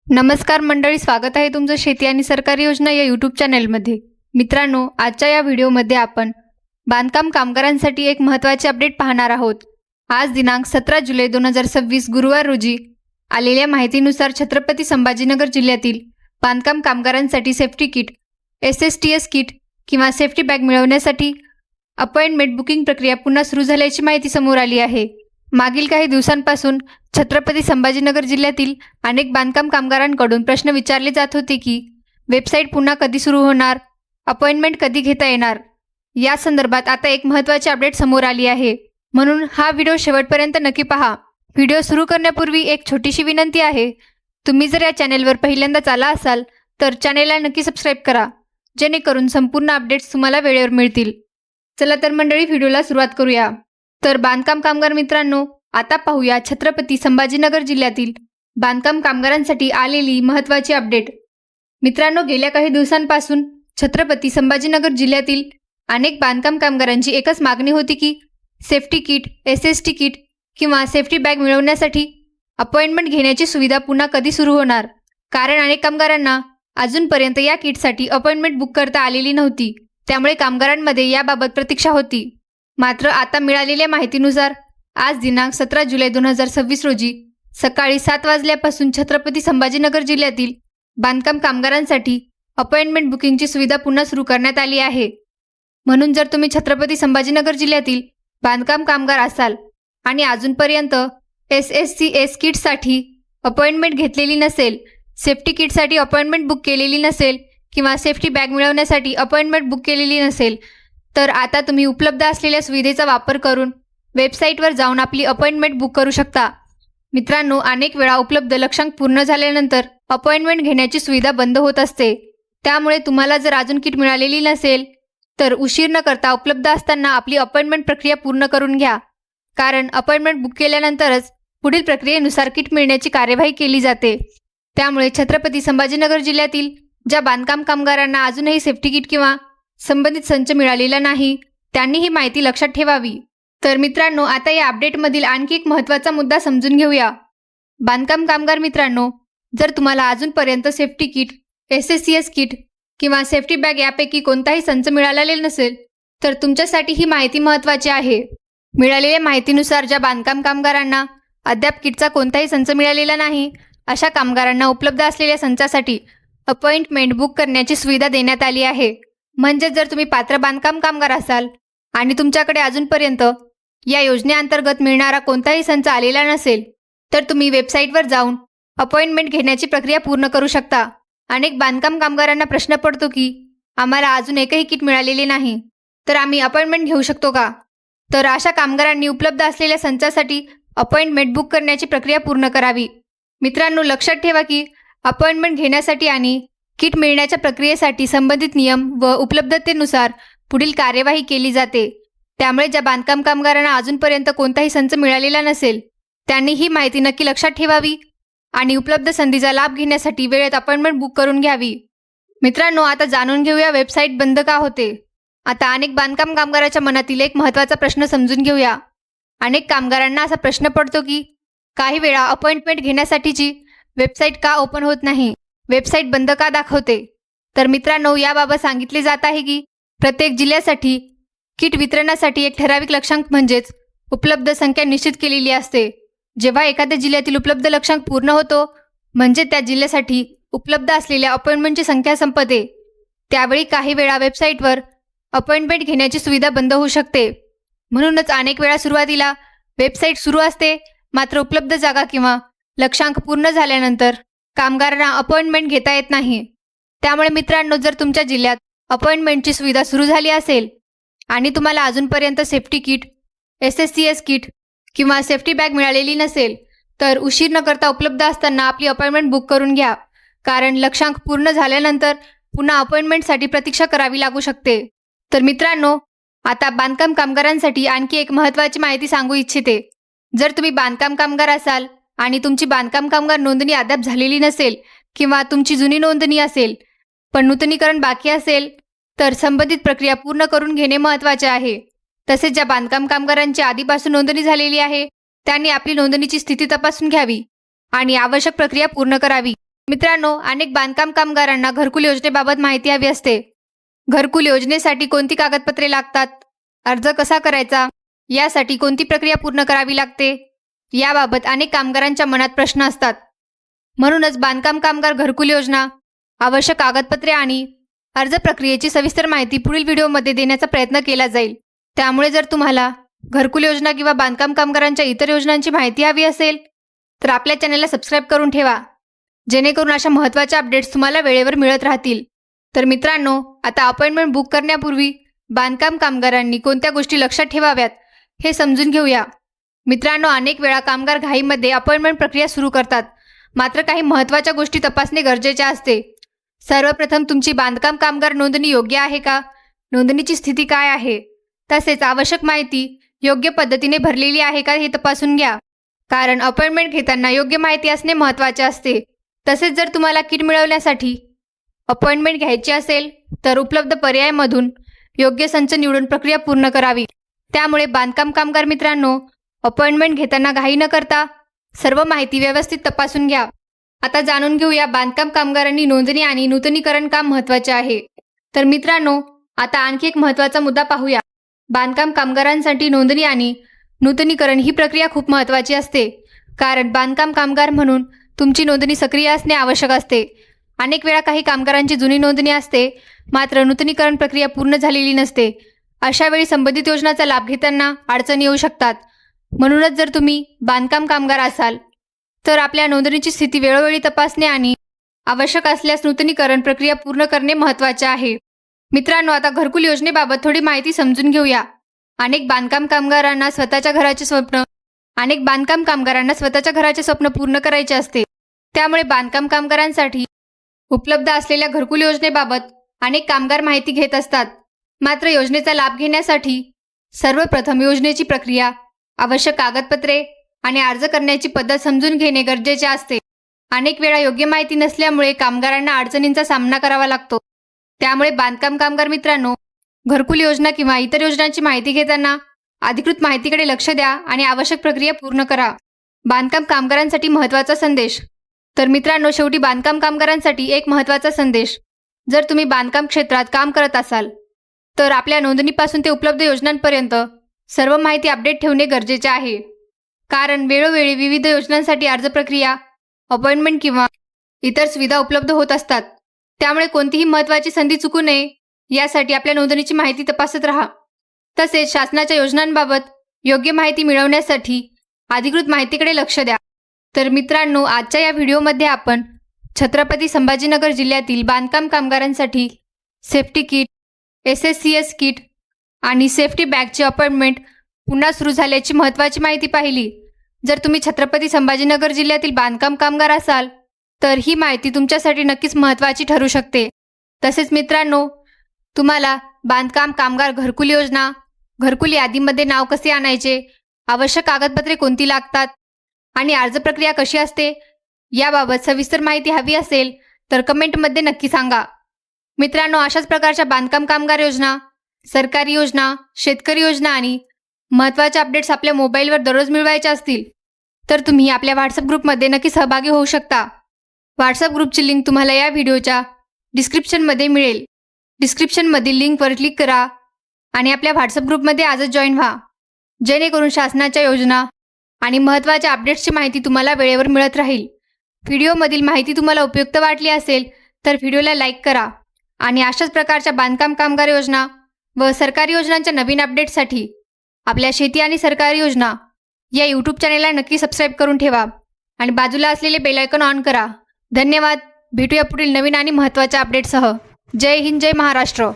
नमस्कार मंडळी, स्वागत आहे तुमचं शेती आणि सरकारी योजना या यूट्यूब चॅनलमध्ये। मित्रांनो, आजच्या या व्हिडिओमध्ये आपण बांधकाम कामगारांसाठी एक महत्त्वाचे अपडेट पाहणार आहोत। आज दिनांक 17 जुलै 2026 गुरुवार रोजी आलेल्या माहितीनुसार छत्रपती संभाजीनगर जिल्ह्यातील बांधकाम कामगारांसाठी सेफ्टी किट, SSTS किट किंवा सेफ्टी बॅग मिळवण्यासाठी अपॉइंटमेंट बुकिंग प्रक्रिया पुन्हा सुरू झाल्याची माहिती समोर आली आहे। मागील काही दिवसांपासून छत्रपती संभाजीनगर जिल्ह्यातील अनेक बांधकाम कामगारांकडून प्रश्न विचारले जात होते की वेबसाईट पुन्हा कधी सुरू होणार, अपॉइंटमेंट कधी घेता येणार। या संदर्भात आता एक महत्त्वाची अपडेट समोर आली आहे, म्हणून हा व्हिडिओ शेवटपर्यंत नक्की पहा। व्हिडिओ सुरू करण्यापूर्वी एक छोटीशी विनंती आहे, तुम्ही जर या चॅनलवर पहिल्यांदाच आला असाल तर चॅनलला नक्की सबस्क्राईब करा, जेणेकरून संपूर्ण अपडेट्स तुम्हाला वेळेवर मिळतील। चला तर मंडळी, व्हिडिओला सुरुवात करूया। तर बांधकाम कामगार मित्रांनो, आता पाहूया छत्रपती संभाजीनगर जिल्ह्यातील बांधकाम कामगारांसाठी आलेली महत्त्वाची अपडेट। मित्रांनो, गेल्या काही दिवसांपासून छत्रपती संभाजीनगर जिल्ह्यातील अनेक बांधकाम कामगारांची एकच मागणी होती की सेफ्टी किट, SST किट किंवा सेफ्टी बॅग मिळवण्यासाठी अपॉइंटमेंट घेण्याची सुविधा पुन्हा कधी सुरू होणार। कारण अनेक कामगारांना अजूनपर्यंत या किटसाठी अपॉइंटमेंट बुक करता आलेली नव्हती, त्यामुळे कामगारांमध्ये याबाबत प्रतीक्षा होती। मात्र आता मिळालेल्या माहितीनुसार आज दिनांक 17 जुलै 2026 रोजी सकाळी 7 वाजल्यापासून छत्रपती संभाजीनगर जिल्ह्यातील बांधकाम कामगारांसाठी अपॉइंटमेंट बुकिंगची सुविधा पुन्हा सुरू करण्यात आली आहे। म्हणून जर तुम्ही छत्रपती संभाजीनगर जिल्ह्यातील बांधकाम कामगार असाल आणि अजूनपर्यंत SSTS किटसाठी अपॉइंटमेंट घेतलेली नसेल, सेफ्टी किटसाठी अपॉइंटमेंट बुक केलेली नसेल किंवा सेफ्टी बॅग मिळवण्यासाठी अपॉइंटमेंट बुक केलेली नसेल, तर आता तुम्ही उपलब्ध असलेल्या सुविधेचा वापर करून वेबसाईटवर जाऊन आपली अपॉइंटमेंट बुक करू शकता। मित्रांनो, अनेक वेळा उपलब्ध लक्षांक पूर्ण झाल्यानंतर अपॉइंटमेंट घेण्याची सुविधा बंद होत असते, त्यामुळे तुम्हाला जर अजून किट मिळालेली नसेल तर उशीर न करता उपलब्ध असताना आपली अपॉइंटमेंट प्रक्रिया पूर्ण करून घ्या। कारण अपॉइंटमेंट बुक केल्यानंतरच पुढील प्रक्रियेनुसार किट मिळण्याची कार्यवाही केली जाते। त्यामुळे छत्रपती संभाजीनगर जिल्ह्यातील ज्या बांधकाम कामगारांना अजूनही सेफ्टी किट किंवा संबंधित संच मिळालेला नाही, त्यांनी ही माहिती लक्षात ठेवावी। तर मित्रांनो, आता या अपडेटमधील आणखी एक महत्त्वाचा मुद्दा समजून घेऊया। बांधकाम कामगार मित्रांनो, जर तुम्हाला अजूनपर्यंत सेफ्टी किट, SSTS किट किंवा सेफ्टी बॅग यापैकी कोणताही संच मिळालेला नसेल तर तुमच्यासाठी ही माहिती महत्त्वाची आहे। मिळालेल्या माहितीनुसार ज्या बांधकाम कामगारांना अद्याप किटचा कोणताही संच मिळालेला नाही, अशा कामगारांना उपलब्ध असलेल्या संचासाठी अपॉइंटमेंट बुक करण्याची सुविधा देण्यात आली आहे। म्हणजे जर तुम्ही पात्र बांधकाम कामगार असाल आणि तुमच्याकडे अजूनपर्यंत या योजनेअंतर्गत मिळणारा कोणताही संच आलेला नसेल, तर तुम्ही वेबसाईटवर जाऊन अपॉइंटमेंट घेण्याची प्रक्रिया पूर्ण करू शकता। अनेक बांधकाम कामगारांना प्रश्न पडतो की आम्हाला अजून एकही किट मिळालेले नाही, तर आम्ही अपॉइंटमेंट घेऊ शकतो का? तर अशा कामगारांनी उपलब्ध असलेल्या संचासाठी अपॉइंटमेंट बुक करण्याची प्रक्रिया पूर्ण करावी। मित्रांनो, लक्षात ठेवा की अपॉइंटमेंट घेण्यासाठी आणि किट मिळण्याच्या प्रक्रियेसाठी संबंधित नियम व उपलब्धतेनुसार पुढील कार्यवाही केली जाते। त्यामुळे ज्या बांधकाम कामगारांना अजूनपर्यंत कोणताही संच मिळालेला नसेल, त्यांनी ही माहिती नक्की लक्षात ठेवावी आणि उपलब्ध संधीचा लाभ घेण्यासाठी वेळेत अपॉइंटमेंट बुक करून घ्यावी। मित्रांनो, आता जाणून घेऊया वेबसाईट बंद का होते। आता अनेक बांधकाम कामगाराच्या मनातील एक महत्त्वाचा प्रश्न समजून घेऊया। अनेक कामगारांना असा प्रश्न पडतो की काही वेळा अपॉइंटमेंट घेण्यासाठीची वेबसाईट का ओपन होत नाही, वेबसाईट बंद का दाखवते। तर मित्रांनो, याबाबत सांगितले जात आहे की प्रत्येक जिल्ह्यासाठी किट वितरणासाठी एक ठराविक लक्षांक म्हणजेच उपलब्ध संख्या निश्चित केलेली असते। जेव्हा एखाद्या जिल्ह्यातील उपलब्ध लक्षांक पूर्ण होतो, म्हणजे त्या जिल्ह्यासाठी उपलब्ध असलेल्या अपॉइंटमेंटची संख्या संपते, त्यावेळी काही वेळा वेबसाईटवर अपॉइंटमेंट घेण्याची सुविधा बंद होऊ शकते। म्हणूनच अनेक वेळा सुरुवातीला वेबसाईट सुरू असते, मात्र उपलब्ध जागा किंवा लक्षांक पूर्ण झाल्यानंतर कामगारांना अपॉइंटमेंट घेता येत नाही। त्यामुळे मित्रांनो, जर तुमच्या जिल्ह्यात अपॉइंटमेंटची सुविधा सुरू झाली असेल आणि तुम्हाला अजूनपर्यंत सेफ्टी किट, SSTS किट किंवा सेफ्टी बॅग मिळालेली नसेल, तर उशीर न करता उपलब्ध असताना आपली अपॉइंटमेंट बुक करून घ्या। कारण लक्षांक पूर्ण झाल्यानंतर पुन्हा अपॉइंटमेंटसाठी प्रतीक्षा करावी लागू शकते। तर मित्रांनो, आता बांधकाम कामगारांसाठी आणखी एक महत्त्वाची माहिती सांगू इच्छिते। जर तुम्ही बांधकाम कामगार असाल आणि तुमची बांधकाम कामगार नोंदणी अद्याप झालेली नसेल किंवा तुमची जुनी नोंदणी असेल पण नूतनीकरण बाकी असेल, तर संबंधित प्रक्रिया पूर्ण करून घेणे महत्त्वाचे आहे। तसेच ज्या बांधकाम कामगारांची आधीपासून नोंदणी झालेली आहे, त्यांनी आपली नोंदणीची स्थिती तपासून घ्यावी आणि आवश्यक प्रक्रिया पूर्ण करावी। मित्रांनो, अनेक बांधकाम कामगारांना घरकुल योजनेबाबत माहिती हवी असते. घरकुल योजनेसाठी कोणती कागदपत्रे लागतात, अर्ज कसा करायचा, यासाठी कोणती प्रक्रिया पूर्ण करावी लागते, याबाबत अनेक कामगारांच्या मनात प्रश्न असतात. म्हणूनच बांधकाम कामगार घरकुल योजना, आवश्यक कागदपत्रे आणि अर्ज प्रक्रियेची सविस्तर माहिती पुढील व्हिडिओमध्ये देण्याचा प्रयत्न केला जाईल. त्यामुळे जर तुम्हाला घरकुल योजना किंवा बांधकाम कामगारांच्या इतर योजनांची माहिती हवी असेल तर आपल्या चॅनलला सबस्क्राईब करून ठेवा, जेणेकरून अशा महत्त्वाच्या अपडेट्स तुम्हाला वेळेवर मिळत राहतील. तर मित्रांनो, आता अपॉइंटमेंट बुक करण्यापूर्वी बांधकाम कामगारांनी कोणत्या गोष्टी लक्षात ठेवाव्यात हे समजून घेऊया. मित्रांनो, अनेक वेळा कामगार घाईमध्ये अपॉइंटमेंट प्रक्रिया सुरू करतात, मात्र काही महत्त्वाच्या गोष्टी तपासणे गरजेचे असते. सर्वप्रथम तुमची बांधकाम कामगार नोंदणी योग्य आहे का, नोंदणीची स्थिती काय आहे, तसेच आवश्यक माहिती योग्य पद्धतीने भरलेली आहे का हे तपासून घ्या. कारण अपॉइंटमेंट घेताना योग्य माहिती असणे महत्त्वाचे असते. तसेच जर तुम्हाला किट मिळवण्यासाठी अपॉइंटमेंट घ्यायची असेल तर उपलब्ध पर्यायामधून योग्य संच निवडून प्रक्रिया पूर्ण करावी. त्यामुळे बांधकाम कामगार मित्रांनो, अपॉइंटमेंट घेताना घाई न करता सर्व माहिती व्यवस्थित तपासून घ्या. आता जाणून घेऊया बांधकाम कामगारांनी नोंदणी आणि नूतनीकरण का महत्त्वाचे आहे. तर मित्रांनो, आता आणखी एक महत्त्वाचा मुद्दा पाहूया. बांधकाम कामगारांसाठी नोंदणी आणि नूतनीकरण ही प्रक्रिया खूप महत्त्वाची असते. कारण बांधकाम कामगार म्हणून तुमची नोंदणी सक्रिय असणे आवश्यक असते. अनेक वेळा काही कामगारांची जुनी नोंदणी असते, मात्र नूतनीकरण प्रक्रिया पूर्ण झालेली नसते. अशा वेळी संबंधित योजनाचा लाभ घेताना अडचणी येऊ शकतात. म्हणूनच जर तुम्ही बांधकाम कामगार असाल तर आपल्या नोंदणीची स्थिती वेळोवेळी तपासणे आणि आवश्यक असल्यास नूतनीकरण प्रक्रिया पूर्ण करणे महत्त्वाचे आहे. मित्रांनो, आता घरकुल योजनेबाबत थोडी माहिती समजून घेऊया. अनेक बांधकाम कामगारांना स्वतःच्या घराचे स्वप्न पूर्ण करायचे असते. त्यामुळे बांधकाम कामगारांसाठी उपलब्ध असलेल्या घरकुल योजनेबाबत अनेक कामगार माहिती घेत असतात. मात्र योजनेचा लाभ घेण्यासाठी सर्वप्रथम योजनेची प्रक्रिया, आवश्यक कागदपत्रे आणि अर्ज करण्याची पद्धत समजून घेणे गरजेचे असते. अनेक वेळा योग्य माहिती नसल्यामुळे कामगारांना अडचणींचा सामना करावा लागतो. त्यामुळे बांधकाम कामगार मित्रांनो, घरकुल योजना किंवा इतर योजनांची माहिती घेताना अधिकृत माहितीकडे लक्ष द्या आणि आवश्यक प्रक्रिया पूर्ण करा. बांधकाम कामगारांसाठी महत्त्वाचा संदेश. तर मित्रांनो, शेवटी बांधकाम कामगारांसाठी एक महत्त्वाचा संदेश. जर तुम्ही बांधकाम क्षेत्रात काम करत असाल तर आपल्या नोंदणीपासून ते उपलब्ध योजनांपर्यंत सर्व माहिती अपडेट ठेवणे गरजेचे आहे. कारण वेळोवेळी विविध योजनांसाठी अर्ज प्रक्रिया, अपॉइंटमेंट किंवा इतर सुविधा उपलब्ध होत असतात. त्यामुळे कोणतीही महत्त्वाची संधी चुकू नये यासाठी आपल्या नोंदणीची माहिती तपासत राहा. तसेच शासनाच्या योजनांबाबत योग्य माहिती मिळवण्यासाठी अधिकृत माहितीकडे लक्ष द्या. तर मित्रांनो, आजच्या या व्हिडिओमध्ये आपण छत्रपती संभाजीनगर जिल्ह्यातील बांधकाम कामगारांसाठी सेफ्टी किट, SSCS किट आणि सेफ्टी बॅगची अपॉइंटमेंट पुन्हा सुरू झाल्याची महत्त्वाची माहिती पाहिली. जर तुम्ही छत्रपती संभाजीनगर जिल्ह्यातील बांधकाम कामगार असाल तर ही माहिती तुमच्यासाठी नक्कीच महत्त्वाची ठरू शकते. तसेच मित्रांनो, तुम्हाला बांधकाम कामगार घरकुल योजना, घरकुल यादीमध्ये नाव कसे आणायचे, आवश्यक कागदपत्रे कोणती लागतात आणि अर्ज प्रक्रिया कशी असते याबाबत सविस्तर माहिती हवी असेल तर कमेंटमध्ये नक्की सांगा. मित्रांनो, अशाच प्रकारच्या बांधकाम कामगार योजना, सरकारी योजना, शेतकरी योजना आणि महत्त्वाच्या अपडेट्स आपल्या मोबाईलवर दररोज मिळवायच्या असतील तर तुम्ही आपल्या व्हॉट्सअप ग्रुपमध्ये नक्की सहभागी होऊ शकता. व्हॉट्सअप ग्रुपची लिंक तुम्हाला या व्हिडिओच्या डिस्क्रिप्शनमध्ये मिळेल. डिस्क्रिप्शनमधील लिंकवर क्लिक करा आणि आपल्या व्हॉट्सअप ग्रुपमध्ये आजच जॉईन व्हा, जेणेकरून शासनाच्या योजना आणि महत्त्वाच्या अपडेट्सची माहिती तुम्हाला वेळेवर मिळत राहील. व्हिडिओमधील माहिती तुम्हाला उपयुक्त वाटली असेल तर व्हिडिओला लाईक करा आणि अशाच प्रकारच्या बांधकाम कामगार योजना व सरकारी योजनांच्या नवीन अपडेट्ससाठी आपल्या शेती आणि सरकारी योजना या यूट्यूब चॅनेलला नक्की सबस्क्राईब करून ठेवा आणि बाजूला असलेले बेल आयकॉन ऑन करा. धन्यवाद. भेटूया पुढील नवीन आणि महत्त्वाच्या अपडेटसह. जय हिंद, जय महाराष्ट्र.